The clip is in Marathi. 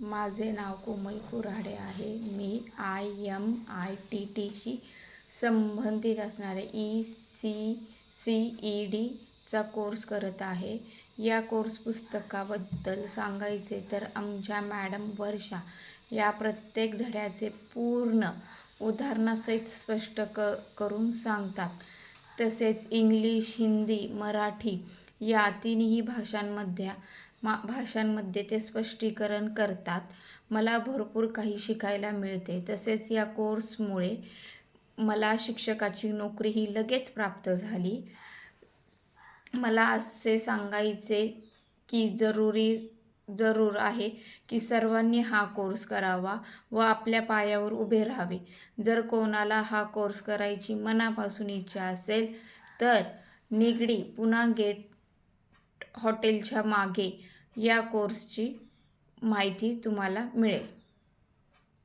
माझे नाव कोमल कुऱ्हाडे आहे. मी IMITTशी संबंधित असणारे ECCEDचा कोर्स करत आहे. या कोर्स पुस्तकाबद्दल सांगायचे तर आमच्या मॅडम वर्षा या प्रत्येक धड्याचे पूर्ण उदाहरणासहित स्पष्ट करून सांगतात. तसेच इंग्लिश, हिंदी, मराठी या तिन्ही भाषांमध्ये ते स्पष्टीकरण करतात. मला भरपूर काही शिकायला मिळते. तसेच या कोर्समुळे मला शिक्षकाची नोकरीही लगेच प्राप्त झाली. मला असे सांगायचे की जरूर आहे की सर्वांनी हा कोर्स करावा व आपल्या पायावर उभे राहावे. जर कोणाला हा कोर्स करायची मनापासून इच्छा असेल तर निगडी पुणा गेट हॉटेलच्या मागे या कोर्सची माहिती तुम्हाला मिळेल.